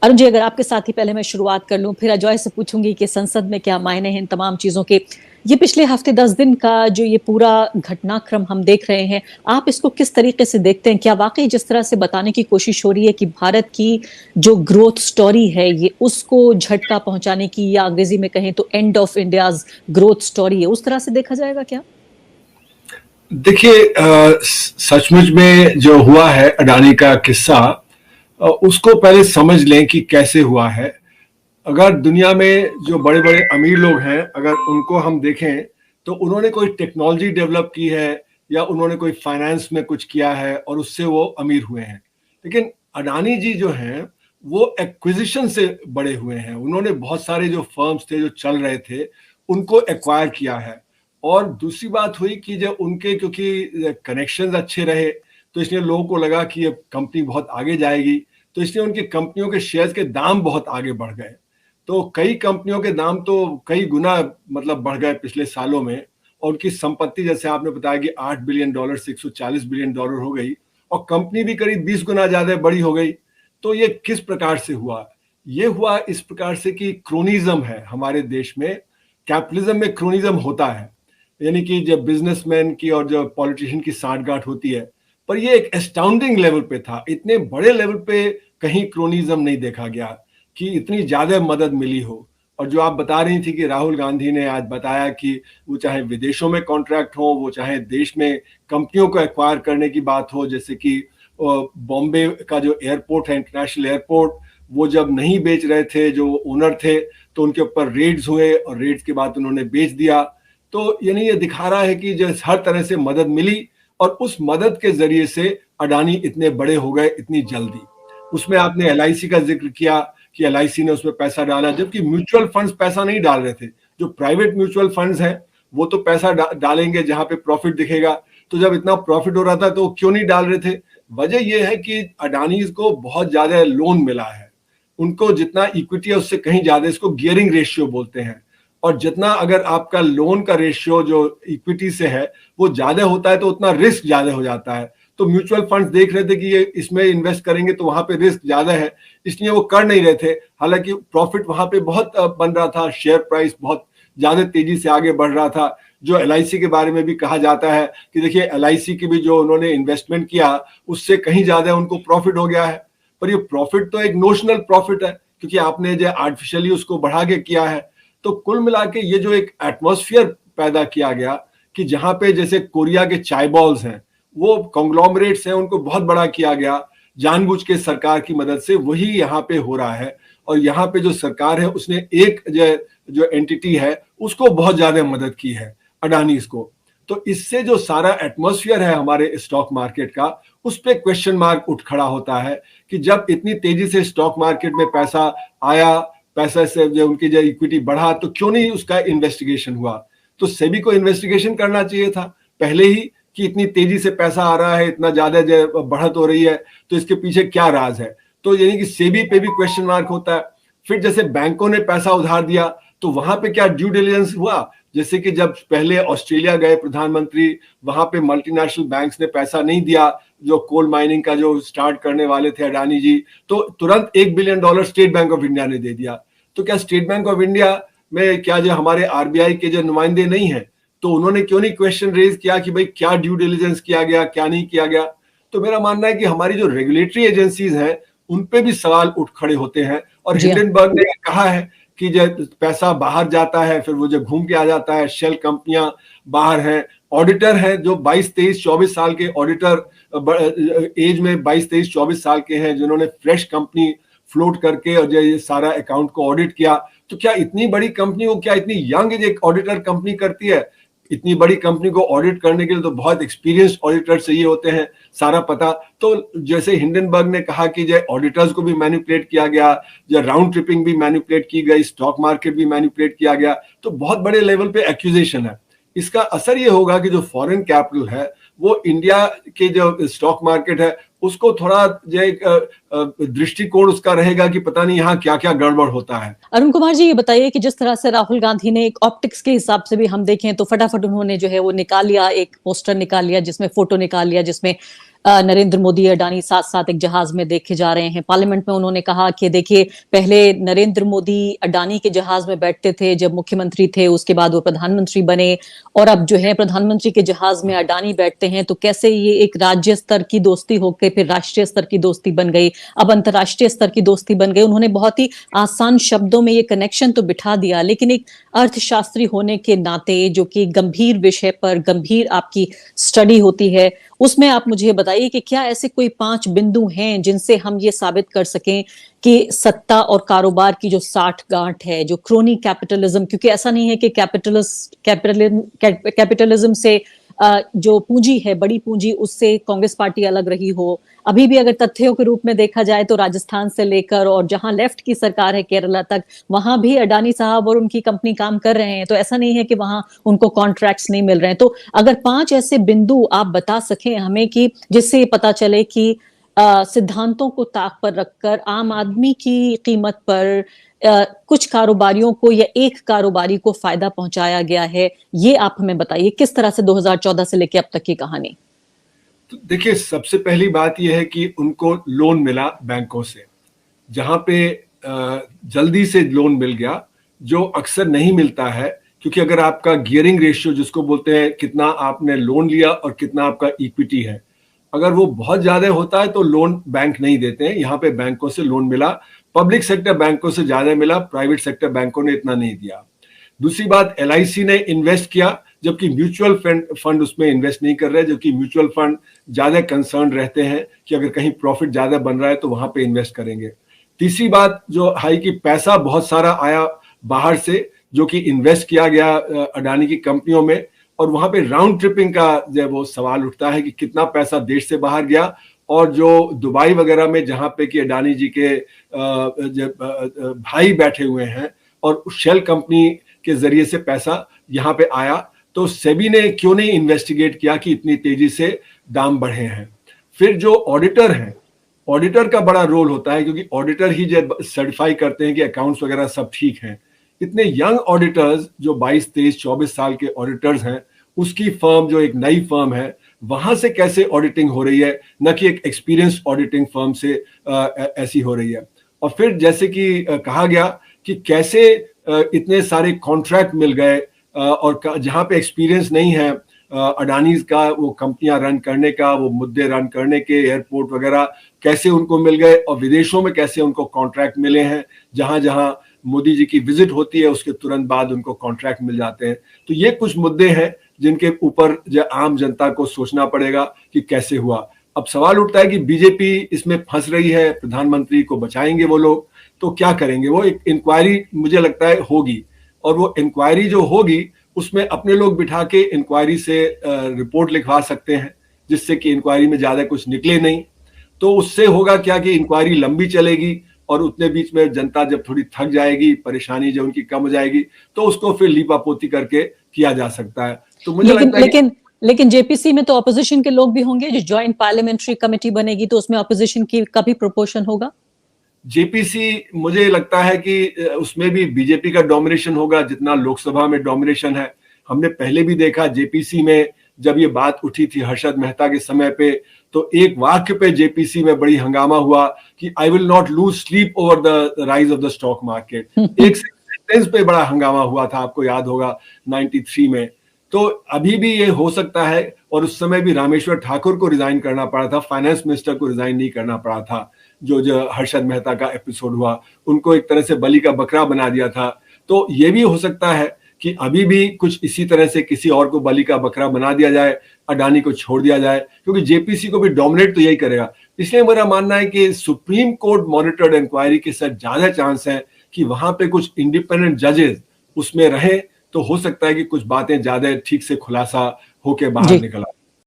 अरुण जी, अगर आपके साथ ही पहले मैं शुरुआत कर लूं, फिर अजॉय से पूछूंगी कि संसद में क्या मायने हैं इन तमाम चीजों के। ये पिछले हफ्ते 10 दिन का जो ये पूरा घटनाक्रम हम देख रहे हैं, आप इसको किस तरीके से देखते हैं? क्या वाकई जिस तरह से बताने की कोशिश हो रही है कि भारत की जो ग्रोथ स्टोरी है, ये उसको झटका पहुंचाने की, या अंग्रेजी में कहें तो end of India's growth story है, उस तरह से देखा जाएगा क्या? देखिए, सचमुच में जो हुआ है अडानी का किस्सा, उसको पहले समझ लें कि कैसे हुआ है। अगर दुनिया में जो बड़े बड़े अमीर लोग हैं, अगर उनको हम देखें तो उन्होंने कोई टेक्नोलॉजी डेवलप की है या उन्होंने कोई फाइनेंस में कुछ किया है और उससे वो अमीर हुए हैं। लेकिन अडानी जी जो हैं वो एक्विजिशन से बड़े हुए हैं। उन्होंने बहुत सारे जो फर्म्स थे जो चल रहे थे उनको एक्वायर किया है। और दूसरी बात हुई कि जब उनके क्योंकि कनेक्शंस अच्छे रहे तो इसलिए लोगों को लगा कि ये कंपनी बहुत आगे जाएगी, तो इसलिए उनकी कंपनियों के शेयर्स के दाम बहुत आगे बढ़ गए। तो कई कंपनियों के दाम तो कई गुना मतलब बढ़ गए पिछले सालों में, और उनकी संपत्ति जैसे आपने बताया कि $8 बिलियन से $140 बिलियन हो गई, और कंपनी भी करीब 20 गुना ज्यादा बड़ी हो गई। तो ये किस प्रकार से हुआ? ये हुआ इस प्रकार से कि क्रोनिज्म है हमारे देश में। कैपिटलिज्म में क्रोनिज्म होता है, यानी कि जब बिजनेसमैन की और जो पॉलिटिशियन की साठगांठ होती है। पर ये एक एस्टाउंडिंग लेवल पे था, इतने बड़े लेवल पे कहीं क्रोनिज्म नहीं देखा गया कि इतनी ज्यादा मदद मिली हो। और जो आप बता रही थी कि राहुल गांधी ने आज बताया कि वो चाहे विदेशों में कॉन्ट्रैक्ट हो, वो चाहे देश में कंपनियों को एक्वायर करने की बात हो, जैसे कि बॉम्बे का जो एयरपोर्ट है, इंटरनेशनल एयरपोर्ट, वो जब नहीं बेच रहे थे जो ओनर थे तो उनके ऊपर रेड्स हुए और रेड्स के बाद उन्होंने बेच दिया। तो यानी ये दिखा रहा है कि जो हर तरह से मदद मिली और उस मदद के जरिए से अडानी इतने बड़े हो गए इतनी जल्दी। उसमें आपने एलआईसी का जिक्र किया कि एलआईसी ने उसमें पैसा डाला, जबकि म्यूचुअल फंड्स पैसा नहीं डाल रहे थे। जो प्राइवेट म्यूचुअल फंड्स हैं वो तो पैसा डालेंगे जहां पे प्रॉफिट दिखेगा। तो जब इतना प्रॉफिट हो रहा था तो क्यों नहीं डाल रहे थे? वजह यह है कि अडानी को बहुत ज्यादा लोन मिला है। उनको जितना इक्विटी है उससे कहीं ज्यादा, इसको गियरिंग रेशियो बोलते हैं। और जितना अगर आपका लोन का रेशियो जो इक्विटी से है वो ज्यादा होता है तो उतना रिस्क ज्यादा हो जाता है। तो म्यूचुअल फंड्स देख रहे थे कि ये इसमें इन्वेस्ट करेंगे तो वहां पे रिस्क ज्यादा है, इसलिए वो कर नहीं रहे थे। हालांकि प्रॉफिट वहां पे बहुत बन रहा था, शेयर प्राइस बहुत ज्यादा तेजी से आगे बढ़ रहा था। जो एलआईसी के बारे में भी कहा जाता है कि देखिए एलआईसी की भी जो उन्होंने इन्वेस्टमेंट किया उससे कहीं ज्यादा उनको प्रॉफिट हो गया है। पर ये प्रॉफिट तो एक नोशनल प्रॉफिट है, क्योंकि आपने जो आर्टिफिशियली उसको बढ़ा के किया है। तो कुल मिला के ये जो एक एटमॉस्फेयर पैदा किया गया कि जहां पे जैसे कोरिया के चाय बॉल्स हैं, वो कॉन्ग्लोमरेट्स हैं, उनको बहुत बड़ा किया गया जानबूझ के सरकार की मदद से। वही यहाँ पे हो रहा है। और यहाँ पे जो सरकार है उसने एक जो एंटिटी है उसको बहुत ज्यादा मदद की है, अडानीज को। तो इससे जो सारा एटमॉस्फेयर है हमारे स्टॉक मार्केट का, उस पर क्वेश्चन मार्क उठ खड़ा होता है कि जब इतनी तेजी से स्टॉक मार्केट में पैसा आया, पैसा से जो उनकी जो इक्विटी बढ़ा, तो क्यों नहीं उसका इन्वेस्टिगेशन हुआ? तो सेबी को इन्वेस्टिगेशन करना चाहिए था पहले ही कि इतनी तेजी से पैसा आ रहा है, इतना ज्यादा बढ़त हो रही है, तो इसके पीछे क्या राज है? तो यानी कि सेबी पे भी क्वेश्चन मार्क होता है। फिर जैसे बैंकों ने पैसा उधार दिया तो वहां पे क्या ड्यू डिलिजेंस हुआ? जैसे कि जब पहले ऑस्ट्रेलिया गए प्रधानमंत्री, वहां पे मल्टीनेशनल बैंक्स ने पैसा नहीं दिया जो कोल माइनिंग का जो स्टार्ट करने वाले थे अडानी जी, तो तुरंत $1 billion state bank of India ने दे दिया। तो क्या स्टेट बैंक ऑफ इंडिया में क्या जो हमारे आरबीआई के जो नुमाइंदे नहीं है, तो उन्होंने क्यों नहीं क्वेश्चन रेज किया कि भाई क्या ड्यू डिलिजेंस किया गया, क्या नहीं किया गया? तो मेरा मानना है कि हमारी जो रेगुलेटरी एजेंसीज हैं उन पे भी सवाल उठ खड़े होते हैं। और हिंडनबर्ग ने कहा है कि जब पैसा बाहर जाता है फिर वो जब घूम के आ जाता है, शेल कंपनियां बाहर हैं, ऑडिटर हैं जो 22, 23, 24 साल के ऑडिटर, एज में 22, 23, 24 साल के हैं, जिन्होंने फ्रेश कंपनी फ्लोट करके और जो ये सारा अकाउंट को ऑडिट किया। तो क्या इतनी बड़ी कंपनी को, क्या इतनी यंग एक ऑडिटर कंपनी करती है? इतनी बड़ी कंपनी को ऑडिट करने के लिए तो बहुत एक्सपीरियंस्ड ऑडिटर चाहिए होते हैं, सारा पता। तो जैसे हिंडनबर्ग ने कहा कि जो ऑडिटर्स को भी मैनिपुलेट किया गया, जो राउंड ट्रिपिंग भी मैनिपुलेट की गई, स्टॉक मार्केट भी मैनिपुलेट किया गया, तो बहुत बड़े लेवल पे एक्यूजेशन है। इसका असर ये होगा कि जो फॉरेन कैपिटल है वो इंडिया के जो स्टॉक मार्केट है उसको थोड़ा जो एक दृष्टिकोण उसका रहेगा कि पता नहीं यहाँ क्या क्या गड़बड़ होता है। अरुण कुमार जी, ये बताइए कि जिस तरह से राहुल गांधी ने एक ऑप्टिक्स के हिसाब से भी हम देखें तो फटाफट उन्होंने जो है वो निकाल लिया, एक पोस्टर निकाल लिया जिसमें फोटो निकाल लिया जिसमें नरेंद्र मोदी अडानी साथ साथ एक जहाज में देखे जा रहे हैं। पार्लियामेंट में उन्होंने कहा कि देखिए, पहले नरेंद्र मोदी अडानी के जहाज में बैठते थे जब मुख्यमंत्री थे, उसके बाद वो प्रधानमंत्री बने, और अब जो है प्रधानमंत्री के जहाज में अडानी बैठते हैं, तो कैसे ये एक राज्य स्तर की दोस्ती होकर फिर राष्ट्रीय स्तर की दोस्ती बन गई, अब अंतर्राष्ट्रीय स्तर की दोस्ती बन गई। उन्होंने बहुत ही आसान शब्दों में ये कनेक्शन तो बिठा दिया, लेकिन एक अर्थशास्त्री होने के नाते, जो कि गंभीर विषय पर गंभीर आपकी स्टडी होती है, उसमें आप मुझे बताइए कि क्या ऐसे कोई 5 बिंदु हैं जिनसे हम ये साबित कर सकें कि सत्ता और कारोबार की जो साठगांठ है, जो क्रोनी कैपिटलिज्म, क्योंकि ऐसा नहीं है कि कैपिटलिज्म से जो पूंजी है, बड़ी पूंजी, उससे कांग्रेस पार्टी अलग रही हो। अभी भी अगर तथ्यों के रूप में देखा जाए तो राजस्थान से लेकर और जहां लेफ्ट की सरकार है केरला तक, वहां भी अडानी साहब और उनकी कंपनी काम कर रहे हैं। तो ऐसा नहीं है कि वहां उनको कॉन्ट्रैक्ट्स नहीं मिल रहे हैं। तो अगर 5 ऐसे बिंदु आप बता सकें हमें कि जिससे ये पता चले कि सिद्धांतों को ताक पर रखकर आम आदमी की कीमत पर कुछ कारोबारियों को या एक कारोबारी को फायदा पहुंचाया गया है, ये आप हमें बताइए किस तरह से 2014 से लेकर अब तक की कहानी। तो देखिए, सबसे पहली बात यह है कि उनको लोन मिला बैंकों से, जहां पे जल्दी से लोन मिल गया, जो अक्सर नहीं मिलता है। क्योंकि अगर आपका गियरिंग रेशियो, जिसको बोलते हैं कितना आपने लोन लिया और कितना आपका इक्विटी है, अगर वो बहुत ज्यादा होता है तो लोन बैंक नहीं देते हैं। यहाँ पे बैंकों से लोन मिला, पब्लिक सेक्टर बैंकों से ज्यादा मिला, प्राइवेट सेक्टर बैंकों ने इतना नहीं दिया। दूसरी बात, LIC ने इन्वेस्ट किया, जबकि म्यूचुअल फंड उसमें इन्वेस्ट नहीं कर रहे, जबकि म्यूचुअल फंड ज्यादा कंसर्न रहते हैं कि अगर कहीं प्रॉफिट ज्यादा बन रहा है तो वहां पे इन्वेस्ट करेंगे। तीसरी बात जो है कि पैसा बहुत सारा आया बाहर से, जो कि इन्वेस्ट किया गया अडानी की कंपनियों में, और वहां पे राउंड ट्रिपिंग का जो वो सवाल उठता है कि कितना पैसा देश से बाहर गया, और जो दुबई वगैरह में जहां पे कि अडानी जी के भाई बैठे हुए हैं और शेल कंपनी के जरिए से पैसा यहाँ पे आया, तो सेबी ने क्यों नहीं इन्वेस्टिगेट किया कि इतनी तेजी से दाम बढ़े हैं। फिर जो ऑडिटर हैं, ऑडिटर का बड़ा रोल होता है, क्योंकि ऑडिटर ही जब सर्टिफाई करते हैं कि अकाउंट्स वगैरह सब ठीक हैं। इतने यंग ऑडिटर्स जो 22, 23, 24 साल के ऑडिटर्स हैं, उसकी फर्म जो एक नई फर्म है, वहां से कैसे ऑडिटिंग हो रही है, न कि एक एक्सपीरियंस ऑडिटिंग फर्म से ऐसी हो रही है। और फिर जैसे कि कहा गया कि कैसे इतने सारे कॉन्ट्रैक्ट मिल गए, और जहां पे एक्सपीरियंस नहीं है अडानीज का, वो कंपनियां रन करने का, वो मुद्दे रन करने के, एयरपोर्ट वगैरह कैसे उनको मिल गए, और विदेशों में कैसे उनको कॉन्ट्रैक्ट मिले हैं, जहां जहां मोदी जी की विजिट होती है उसके तुरंत बाद उनको कॉन्ट्रैक्ट मिल जाते हैं। तो ये कुछ मुद्दे हैं जिनके ऊपर आम जनता को सोचना पड़ेगा कि कैसे हुआ। अब सवाल उठता है कि बीजेपी इसमें फंस रही है, प्रधानमंत्री को बचाएंगे वो लोग, तो क्या करेंगे? वो एक इंक्वायरी मुझे लगता है होगी, और वो इंक्वायरी जो होगी उसमें अपने लोग बिठा के इंक्वायरी से रिपोर्ट लिखवा सकते हैं, जिससे कि इंक्वायरी में ज्यादा कुछ निकले नहीं। तो उससे होगा क्या कि इंक्वायरी लंबी चलेगी, और उतने बीच में जनता जब थोड़ी थक जाएगी, परेशानी जब उनकी कम हो जाएगी, तो उसको फिर लीपापोती करके किया जा सकता है। तो मुझे लगता है लेकिन जेपीसी में तो ऑपोजिशन के लोग भी होंगे, जो ज्वाइंट पार्लियामेंट्री कमेटी बनेगी तो उसमें ऑपोजिशन की का भी प्रोपोर्शन होगा। जेपीसी, मुझे लगता है कि उसमें भी बीजेपी का डोमिनेशन होगा जितना लोकसभा में डोमिनेशन है। हमने पहले भी देखा जेपीसी में, जब ये बात उठी थी हर्षद मेहता के समय पे, तो एक वाक्य पे जेपीसी में बड़ी हंगामा हुआ कि I will not lose sleep over the rise of the stock market. एक सेंटेंस पे बड़ा हंगामा हुआ था, आपको याद होगा 93 में। तो अभी भी ये हो सकता है, और उस समय भी रामेश्वर ठाकुर को रिजाइन करना पड़ा था, फाइनेंस मिनिस्टर को रिजाइन नहीं करना पड़ा था। जो हर्षद मेहता का एपिसोड हुआ, उनको एक तरह से बलि का बकरा बना दिया था। तो ये भी हो सकता है कि अभी भी कुछ इसी तरह से किसी और को बलि का बकरा बना दिया जाए, अडानी को छोड़ दिया जाए, क्योंकि जेपीसी को भी डोमिनेट तो यही करेगा। इसलिए मेरा मानना है कि सुप्रीम कोर्ट मॉनिटर्ड इंक्वायरी के साथ ज्यादा चांस है कि वहां पे कुछ इंडिपेंडेंट जजेस उसमें रहे, तो हो सकता है कि कुछ बातें ज्यादा ठीक से खुलासा होके बाहर निकल आए।